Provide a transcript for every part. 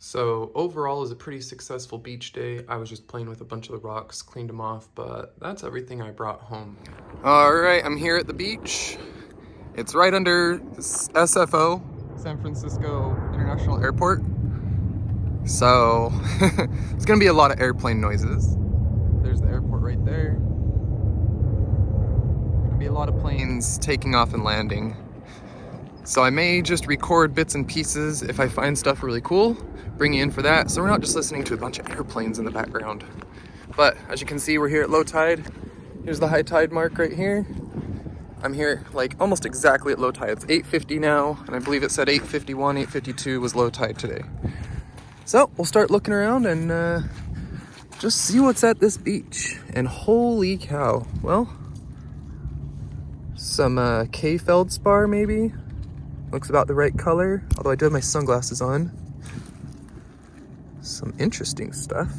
So overall, it was a pretty successful beach day. I was just playing with a bunch of the rocks, cleaned them off, but that's everything I brought home. All right, I'm here at the beach. It's right under SFO, San Francisco International Airport. So it's gonna be a lot of airplane noises. There's the airport right there. Gonna be a lot of planes taking off and landing. So I may just record bits and pieces if I find stuff really cool, bring you in for that, so we're not just listening to a bunch of airplanes in the background. But as you can see, we're here at low tide. Here's the high tide mark right here. I'm here like almost exactly at low tide. It's 8:50 now, and I believe it said 8:51, 8:52 was low tide today. So we'll start looking around and just see what's at this beach. And holy cow, well, some K feldspar maybe. Looks about the right color, although I do have my sunglasses on. Some interesting stuff.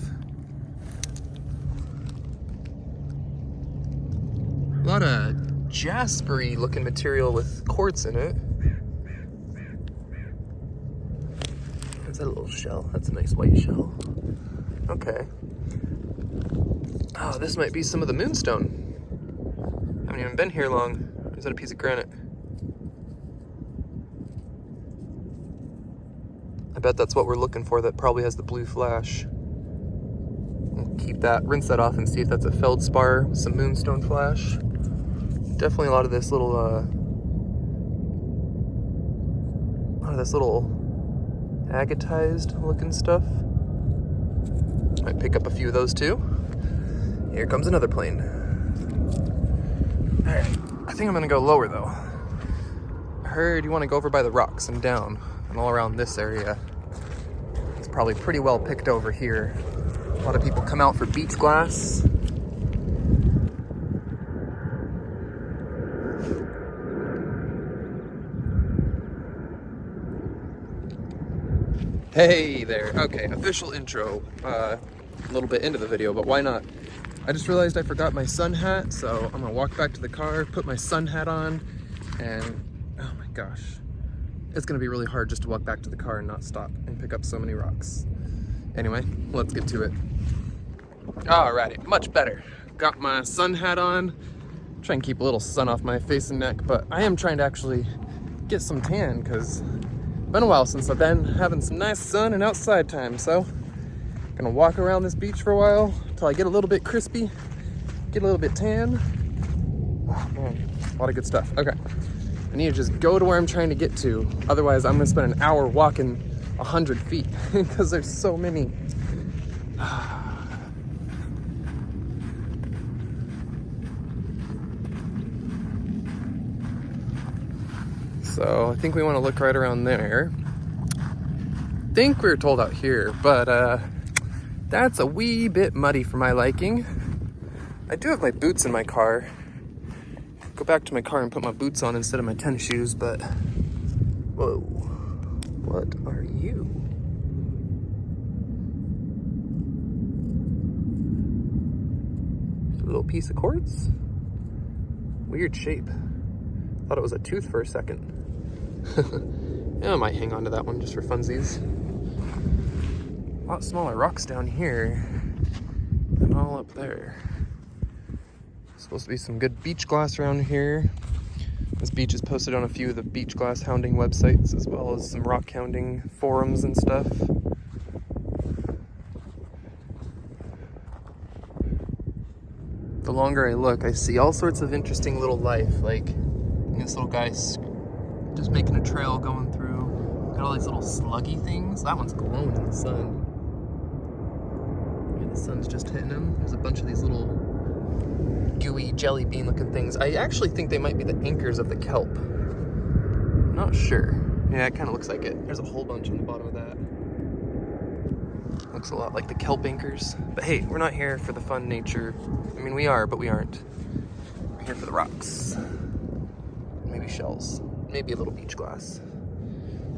A lot of Jaspery looking material with quartz in it. Is that a little shell? That's a nice white shell. Okay. Oh, this might be some of the moonstone. Haven't even been here long. Is that a piece of granite? I bet that's what we're looking for. That probably has the blue flash. We'll keep that, rinse that off and see if that's a feldspar with some moonstone flash. Definitely a lot of this little, agatized looking stuff. Might pick up a few of those too. Here comes another plane. All right, I think I'm gonna go lower though. I heard you want to go over by the rocks and down and all around this area. It's probably pretty well picked over here. A lot of people come out for beach glass. Hey there. Okay, official intro. A little bit into the video, but why not? I just realized I forgot my sun hat, so I'm gonna walk back to the car, put my sun hat on, and oh my gosh. It's gonna be really hard just to walk back to the car and not stop and pick up so many rocks. Anyway, let's get to it. Alrighty, much better. Got my sun hat on. Try and keep a little sun off my face and neck, but I am trying to actually get some tan because it's been a while since I've been having some nice sun and outside time. So I'm gonna walk around this beach for a while until I get a little bit crispy, get a little bit tan. Oh man, a lot of good stuff. Okay. I need to just go to where I'm trying to get to. Otherwise, I'm gonna spend an hour walking 100 feet because there's so many. So I think we want to look right around there. I think we were told out here, but that's a wee bit muddy for my liking. I do have my boots in my car. Go back to my car and put my boots on instead of my tennis shoes, but whoa, what are you? Just a little piece of quartz? Weird shape. Thought it was a tooth for a second. Yeah, I might hang on to that one just for funsies. A lot smaller rocks down here than all up there. Supposed to be some good beach glass around here. This beach is posted on a few of the beach glass hounding websites, as well as some rock hounding forums and stuff. The longer I look, I see all sorts of interesting little life, like this little guy's just making a trail going through. Got all these little sluggy things. That one's glowing in the sun. Yeah, the sun's just hitting him. There's a bunch of these little gooey jelly bean looking things. I actually think they might be the anchors of the kelp. Not sure. Yeah, it kind of looks like it. There's a whole bunch on the bottom of that. Looks a lot like the kelp anchors. But hey, we're not here for the fun nature. I mean, we are, but we aren't. We're here for the rocks. Maybe shells. Maybe a little beach glass.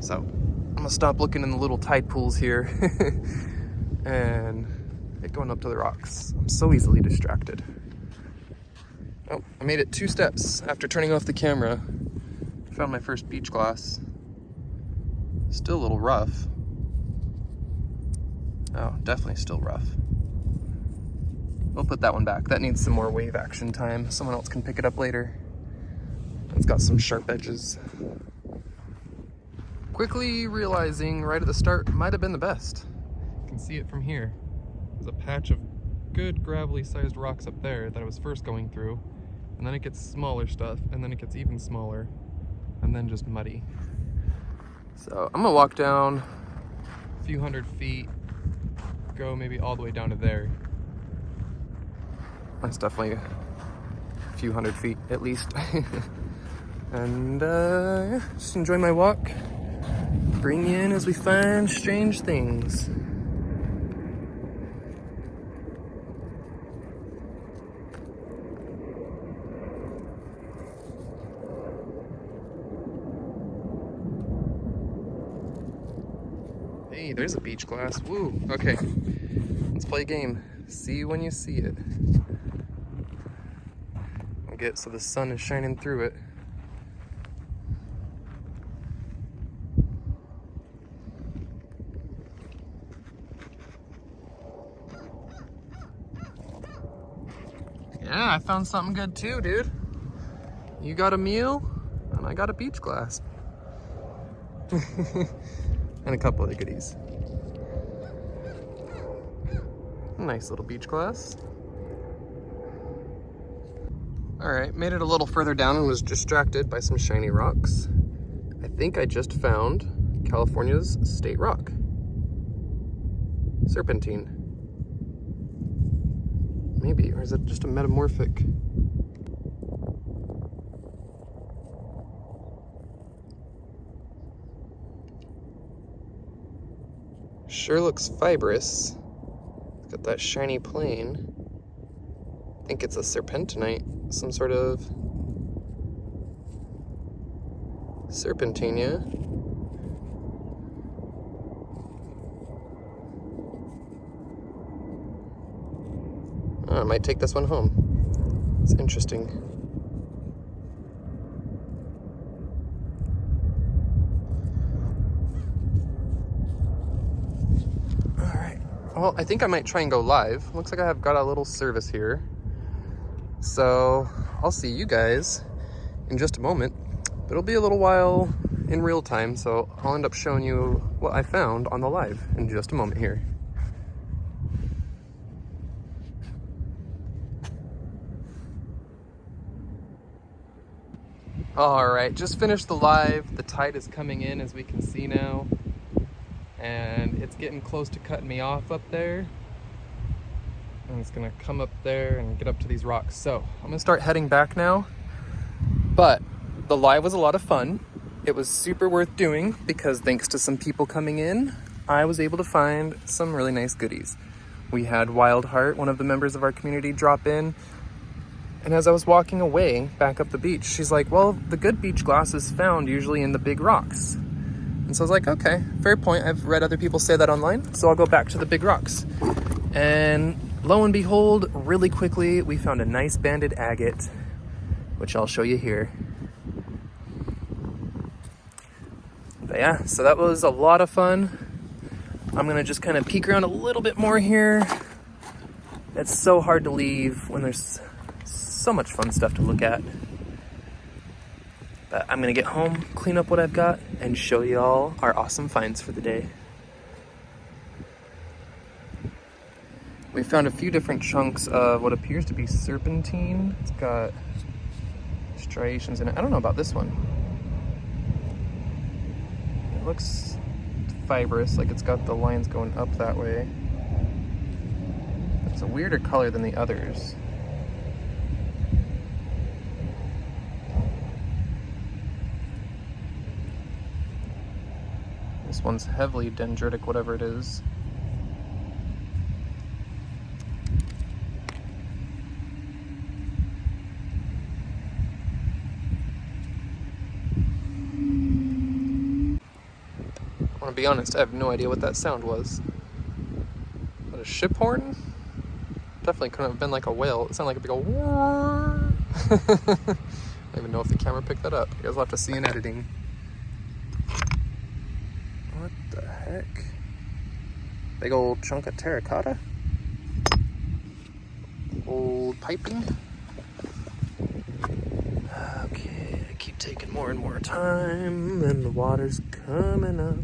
So, I'm gonna stop looking in the little tide pools here and get going up to the rocks. I'm so easily distracted. Oh, I made it 2 steps after turning off the camera. Found my first beach glass. Still a little rough. Oh, definitely still rough. We'll put that one back. That needs some more wave action time. Someone else can pick it up later. It's got some sharp edges. Quickly realizing right at the start might have been the best. You can see it from here. There's a patch of good gravelly sized rocks up there that I was first going through, and then it gets smaller stuff, and then it gets even smaller, and then just muddy. So I'm gonna walk down a few hundred feet, go maybe all the way down to there. That's definitely a few hundred feet at least. And yeah, just enjoy my walk. Bring you in as we find strange things. Hey, there's a beach glass. Woo, okay. Let's play a game. See when you see it. I'll get so the sun is shining through it. Yeah, I found something good too, dude. You got a meal, and I got a beach glass. And a couple other goodies. Nice little beach glass. All right, made it a little further down and was distracted by some shiny rocks. I think I just found California's state rock. Serpentine. Maybe, or is it just a metamorphic? Sure looks fibrous. It's got that shiny plane. I think it's a serpentinite, some sort of serpentine, yeah. Oh, I might take this one home. It's interesting. All right. Well, I think I might try and go live. Looks like I have got a little service here. So I'll see you guys in just a moment. But it'll be a little while in real time, so I'll end up showing you what I found on the live in just a moment here. All right, just finished the live. The tide is coming in, as we can see now, and it's getting close to cutting me off up there. And it's gonna come up there and get up to these rocks. So I'm gonna start heading back now, but the live was a lot of fun. It was super worth doing because thanks to some people coming in, I was able to find some really nice goodies. We had Wild Heart, one of the members of our community, drop in. And as I was walking away back up the beach, she's like, well, the good beach glass is found usually in the big rocks. And so I was like, okay, fair point. I've read other people say that online, so I'll go back to the big rocks. And lo and behold, really quickly, we found a nice banded agate, which I'll show you here. But yeah, so that was a lot of fun. I'm gonna just kind of peek around a little bit more here. It's so hard to leave when there's so much fun stuff to look at. But I'm gonna get home, clean up what I've got, and show you all our awesome finds for the day. We found a few different chunks of what appears to be serpentine. It's got striations in it. I don't know about this one. It looks fibrous, like it's got the lines going up that way. It's a weirder color than the others. This one's heavily dendritic, whatever it is. I want to be honest, I have no idea what that sound was. But a ship horn? Definitely couldn't have been like a whale. It sounded like a big old roar. I don't even know if the camera picked that up. You guys will have to see in editing. What the heck? Big old chunk of terracotta. Old piping. Okay, I keep taking more and more time, and the water's coming up.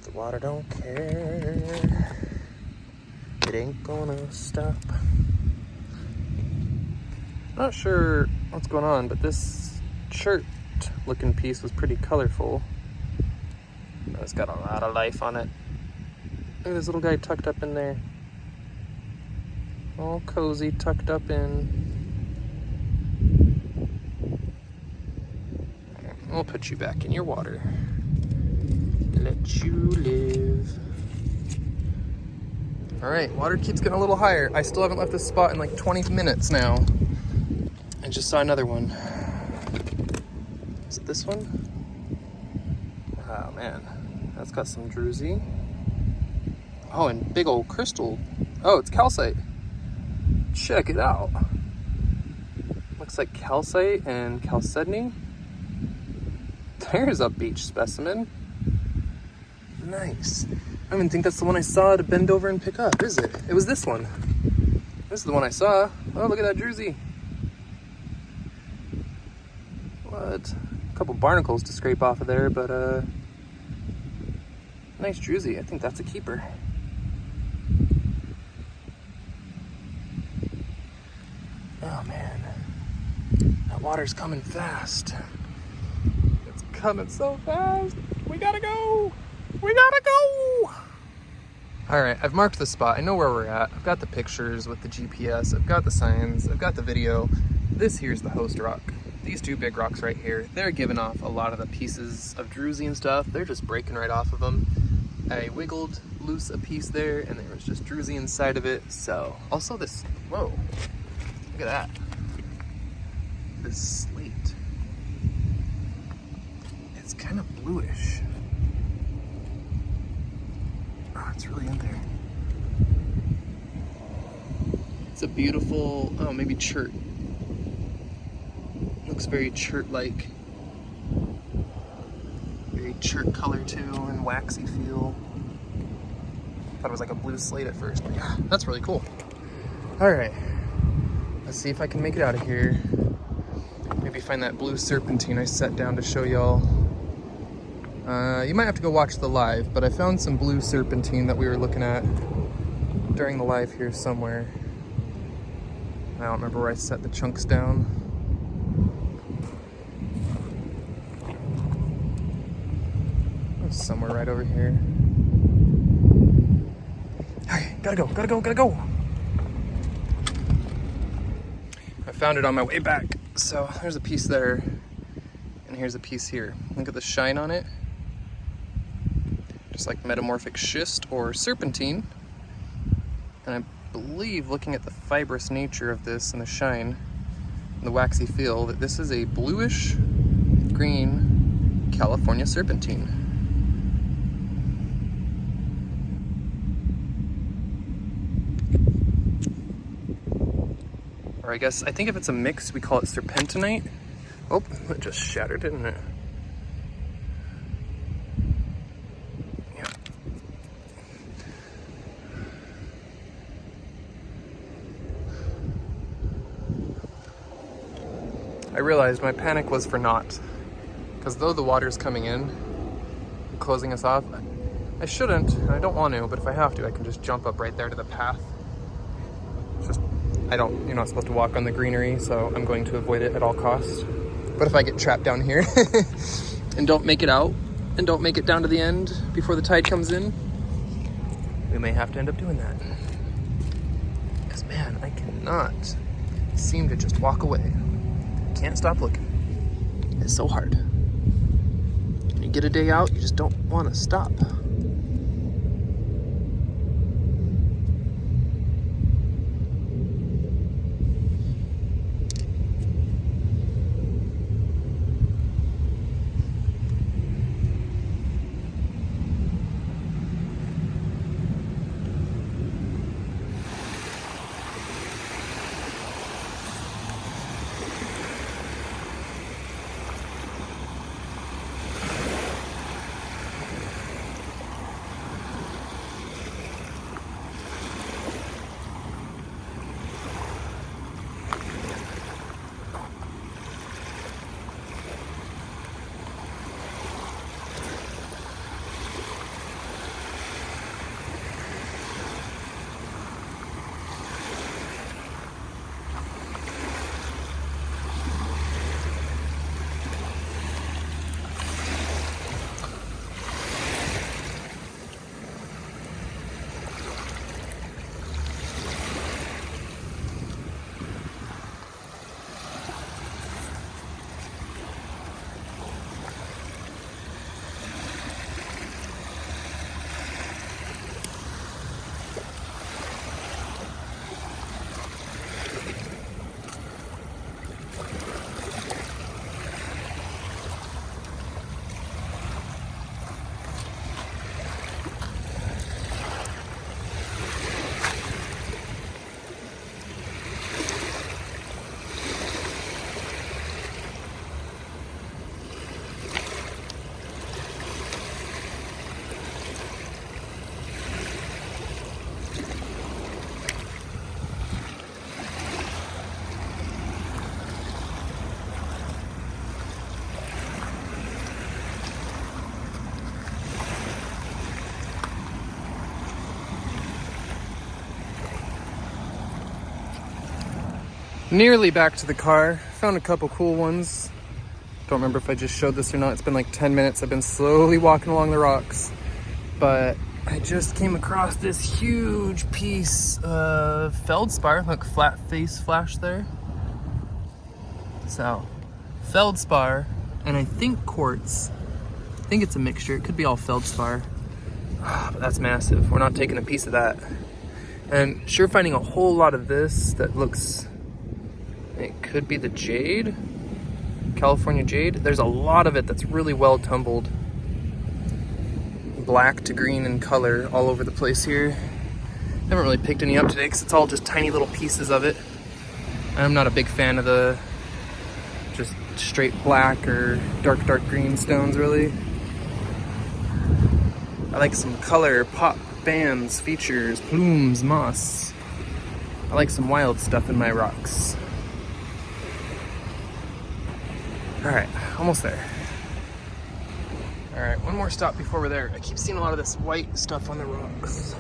The water don't care. It ain't gonna stop. Not sure what's going on, but this shirt looking piece was pretty colorful. It's got a lot of life on it. Look at this little guy tucked up in there. All cozy, tucked up in. We'll put you back in your water. Let you live. All right, water keeps getting a little higher. I still haven't left this spot in like 20 minutes now. I just saw another one. Is it this one? Oh man, that's got some druzy. Oh, and big old crystal. Oh, it's calcite. Check it out. Looks like calcite and chalcedony. There's a beach specimen. Nice. I don't even think that's the one I saw to bend over and pick up, is it? It was this one. This is the one I saw. Oh, look at that druzy. What? A couple barnacles to scrape off of there, but nice druzy. I think that's a keeper. Oh man, that water's coming fast. It's coming so fast. We gotta go. We gotta go. All right, I've marked the spot. I know where we're at. I've got the pictures with the GPS. I've got the signs. I've got the video. This here's the host rock. These two big rocks right here, they're giving off a lot of the pieces of druzy and stuff. They're just breaking right off of them. I wiggled loose a piece there and there was just druzy inside of it. So also this, whoa, look at that. This slate. It's kind of bluish. Oh, it's really in there. It's a beautiful, oh, maybe chert. Looks very chert-like. Very chert color too, and waxy feel. Thought it was like a blue slate at first, but yeah, that's really cool. All right, let's see if I can make it out of here. Maybe find that blue serpentine I set down to show y'all. You might have to go watch the live, but I found some blue serpentine that we were looking at during the live here somewhere. I don't remember where I set the chunks down. It's somewhere right over here. Okay, gotta go, gotta go, gotta go. I found it on my way back. So there's a piece there, and here's a piece here. Look at the shine on it. Just like metamorphic schist or serpentine. And I believe, looking at the fibrous nature of this and the shine and the waxy feel, that this is a bluish green California serpentine. Or I think if it's a mix, we call it serpentinite. Oh, it just shattered, didn't it? Yeah. I realized my panic was for naught. Because though the water's coming in, closing us off, I shouldn't, and I don't want to, but if I have to, I can just jump up right there to the path. You're not supposed to walk on the greenery, so I'm going to avoid it at all costs. But if I get trapped down here and don't make it out and don't make it down to the end before the tide comes in, we may have to end up doing that. Because man, I cannot seem to just walk away. Can't stop looking. It's so hard. When you get a day out, you just don't want to stop. Nearly back to the car. Found a couple cool ones. Don't remember if I just showed this or not. It's been like 10 minutes. I've been slowly walking along the rocks. But I just came across this huge piece of feldspar. Look, flat face flash there. So, feldspar, and I think quartz. I think it's a mixture. It could be all feldspar. But that's massive. We're not taking a piece of that. And sure, finding a whole lot of this that looks, it could be the jade, California jade. There's a lot of it that's really well tumbled. Black to green in color all over the place here. Haven't really picked any up today because it's all just tiny little pieces of it. I'm not a big fan of the just straight black or dark green stones, really. I like some color, pop, bands, features, plumes, moss. I like some wild stuff in my rocks. All right, almost there. All right, one more stop before we're there. I keep seeing a lot of this white stuff on the rocks.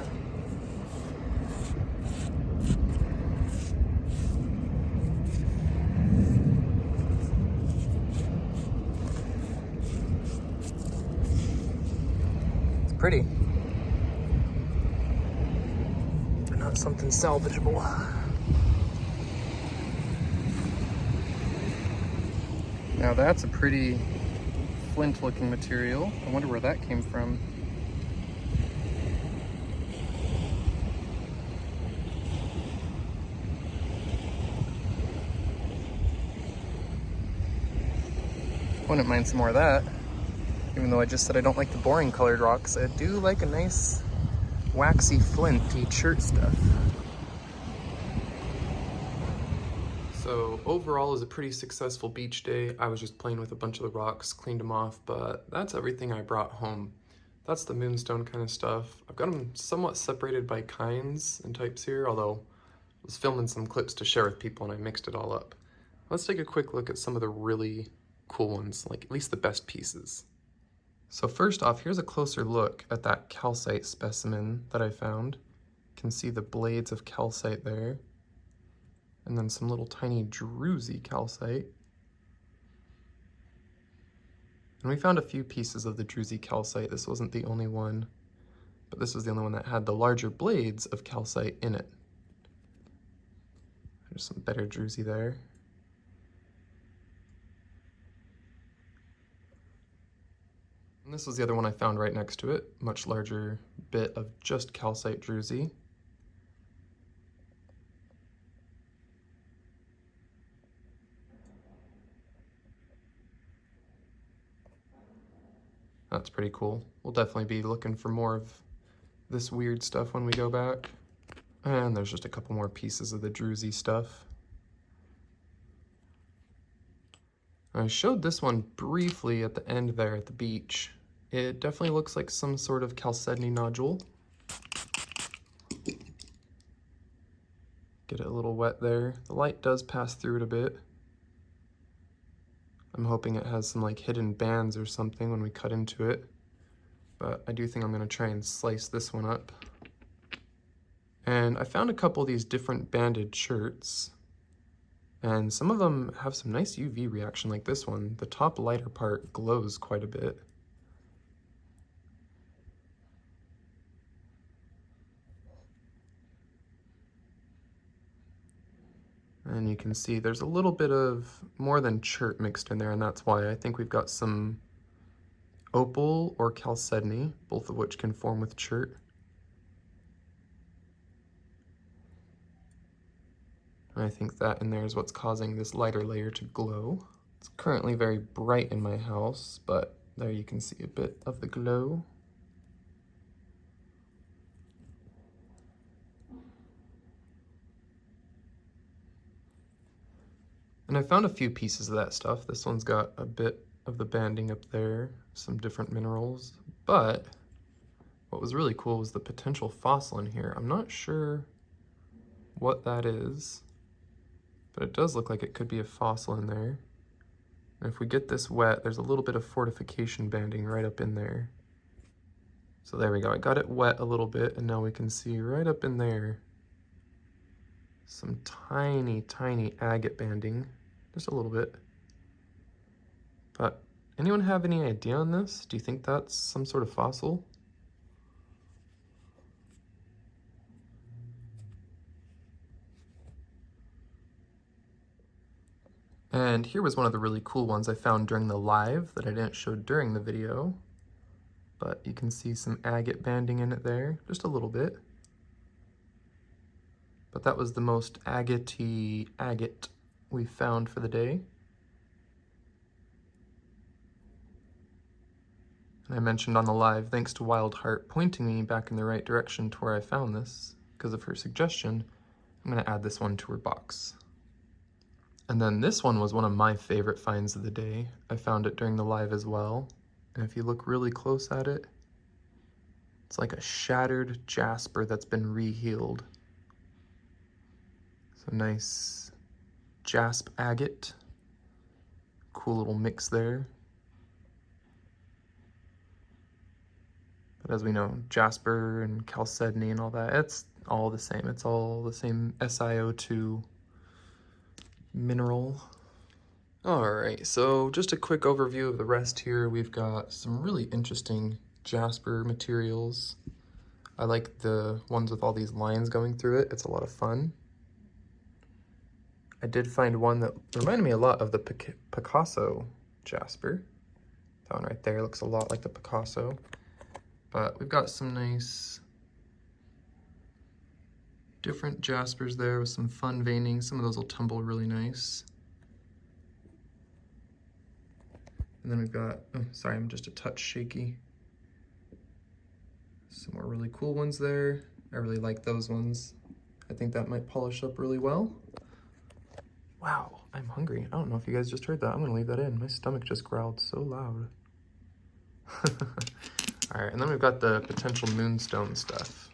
It's pretty. But not something salvageable. Now that's a pretty flint looking material. I wonder where that came from. Wouldn't mind some more of that. Even though I just said I don't like the boring colored rocks, I do like a nice waxy flinty chert stuff. So overall, it was a pretty successful beach day. I was just playing with a bunch of the rocks, cleaned them off, but that's everything I brought home. That's the moonstone kind of stuff. I've got them somewhat separated by kinds and types here, although I was filming some clips to share with people and I mixed it all up. Let's take a quick look at some of the really cool ones, like at least the best pieces. So first off, here's a closer look at that calcite specimen that I found. You can see the blades of calcite there. And then some little tiny druzy calcite. And we found a few pieces of the druzy calcite. This wasn't the only one, but this was the only one that had the larger blades of calcite in it. There's some better druzy there. And this was the other one I found right next to it, much larger bit of just calcite druzy. That's pretty cool. We'll definitely be looking for more of this weird stuff when we go back. And there's just a couple more pieces of the druzy stuff. I showed this one briefly at the end there at the beach. It definitely looks like some sort of chalcedony nodule. Get it a little wet there. The light does pass through it a bit. I'm hoping it has some like hidden bands or something when we cut into it. But I do think I'm gonna try and slice this one up. And I found a couple of these different banded shirts. And some of them have some nice UV reaction like this one. The top lighter part glows quite a bit. And you can see there's a little bit of more than chert mixed in there, and that's why I think we've got some opal or chalcedony, both of which can form with chert. And I think that in there is what's causing this lighter layer to glow. It's currently very bright in my house, but there you can see a bit of the glow. And I found a few pieces of that stuff. This one's got a bit of the banding up there, some different minerals, but what was really cool was the potential fossil in here. I'm not sure what that is, but it does look like it could be a fossil in there. And if we get this wet, there's a little bit of fortification banding right up in there. So there we go. I got it wet a little bit, and now we can see right up in there some tiny, tiny agate banding, just a little bit. But anyone have any idea on this? Do you think that's some sort of fossil? And here was one of the really cool ones I found during the live that I didn't show during the video. But you can see some agate banding in it there, just a little bit. But that was the most agate-y agate we found for the day. And I mentioned on the live, thanks to Wildheart pointing me back in the right direction to where I found this, because of her suggestion, I'm gonna add this one to her box. And then this one was one of my favorite finds of the day. I found it during the live as well. And if you look really close at it, it's like a shattered jasper that's been rehealed. So nice jasp agate. Cool little mix there. But as we know, jasper and chalcedony and all that, it's all the same. It's all the same SiO2 mineral. All right, so just a quick overview of the rest here. We've got some really interesting jasper materials. I like the ones with all these lines going through it. It's a lot of fun. I did find one that reminded me a lot of the Picasso jasper. That one right there looks a lot like the Picasso. But we've got some nice different jaspers there with some fun veining. Some of those will tumble really nice. And then we've got, oh, sorry, I'm just a touch shaky. Some more really cool ones there. I really like those ones. I think that might polish up really well. Wow, I'm hungry. I don't know if you guys just heard that. I'm gonna leave that in. My stomach just growled so loud. All right, and then we've got the potential moonstone stuff.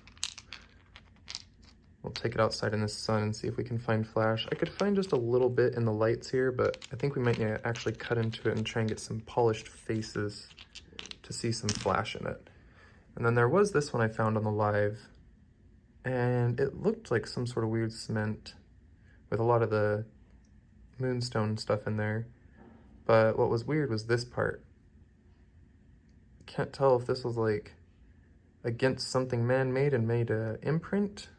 We'll take it outside in the sun and see if we can find flash. I could find just a little bit in the lights here, but I think we might need to actually cut into it and try and get some polished faces to see some flash in it. And then there was this one I found on the live, and it looked like some sort of weird cement with a lot of the moonstone stuff in there. But what was weird was this part. Can't tell if this was like against something man-made and made an imprint,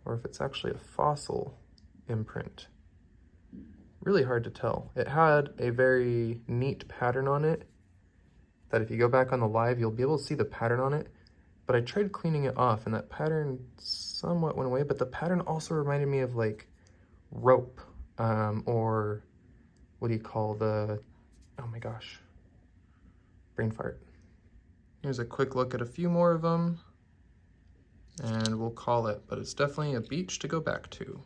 or if it's actually a fossil imprint. Really hard to tell. It had a very neat pattern on it that if you go back on the live, you'll be able to see the pattern on it. But I tried cleaning it off and that pattern somewhat went away, but the pattern also reminded me of like rope, or what do you call the, oh my gosh, brain fart. Here's a quick look at a few more of them, and we'll call it, but it's definitely a beach to go back to.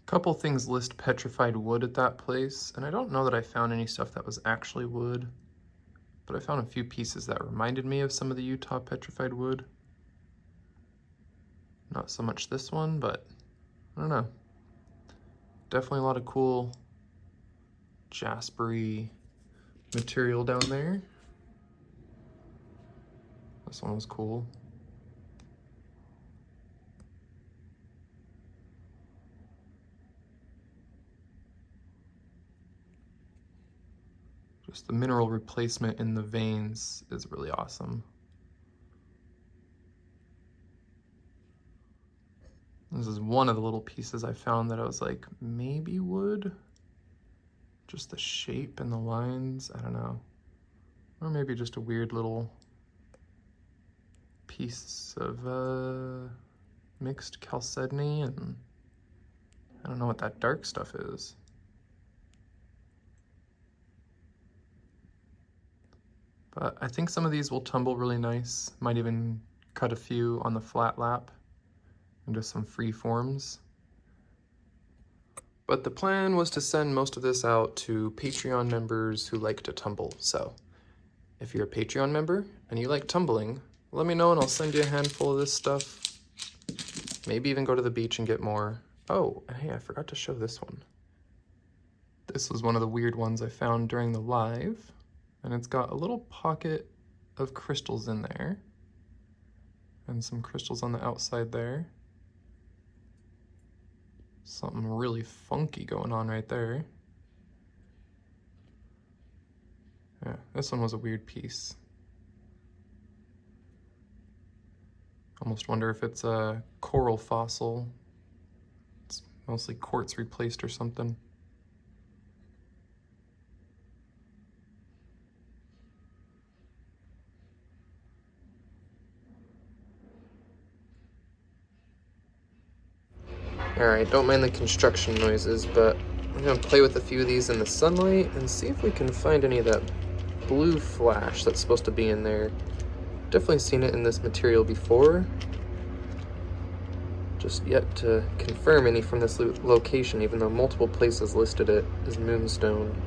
Couple things list petrified wood at that place, and I don't know that I found any stuff that was actually wood, but I found a few pieces that reminded me of some of the Utah petrified wood. Not so much this one, but I don't know. Definitely a lot of cool jaspery material down there. This one was cool. Just the mineral replacement in the veins is really awesome. This is one of the little pieces I found that I was like, maybe wood? Just the shape and the lines, I don't know. Or maybe just a weird little piece of mixed chalcedony, and I don't know what that dark stuff is. But I think some of these will tumble really nice. Might even cut a few on the flat lap into some free forms. But the plan was to send most of this out to Patreon members who like to tumble. So if you're a Patreon member and you like tumbling, let me know and I'll send you a handful of this stuff. Maybe even go to the beach and get more. Oh, hey, I forgot to show this one. This was one of the weird ones I found during the live, and it's got a little pocket of crystals in there and some crystals on the outside there. Something really funky going on right there. Yeah, this one was a weird piece. Almost wonder if it's a coral fossil. It's mostly quartz replaced or something. Alright, don't mind the construction noises, but I'm gonna play with a few of these in the sunlight and see if we can find any of that blue flash that's supposed to be in there. Definitely seen it in this material before. Just yet to confirm any from this location, even though multiple places listed it as moonstone.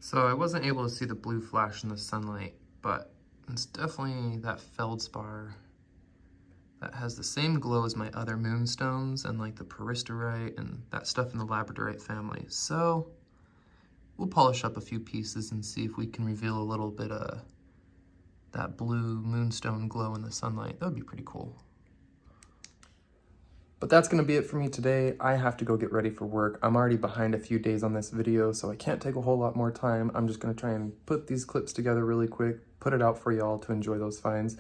So I wasn't able to see the blue flash in the sunlight, but it's definitely that feldspar that has the same glow as my other moonstones and like the peristorite and that stuff in the labradorite family. So we'll polish up a few pieces and see if we can reveal a little bit of that blue moonstone glow in the sunlight. That would be pretty cool. But that's gonna be it for me today. I have to go get ready for work. I'm already behind a few days on this video, so I can't take a whole lot more time. I'm just gonna try and put these clips together really quick, put it out for y'all to enjoy those finds.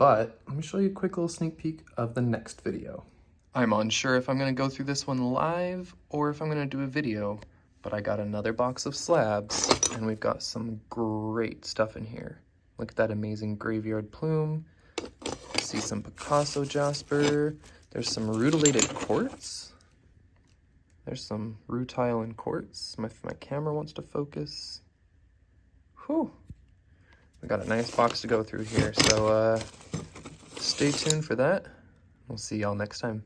But let me show you a quick little sneak peek of the next video. I'm unsure if I'm gonna go through this one live or if I'm gonna do a video, but I got another box of slabs and we've got some great stuff in here. Look at that amazing graveyard plume. See some Picasso jasper. There's some rutilated quartz. There's some rutile and quartz. If my camera wants to focus. Whew. We got a nice box to go through here, so stay tuned for that. We'll see y'all next time.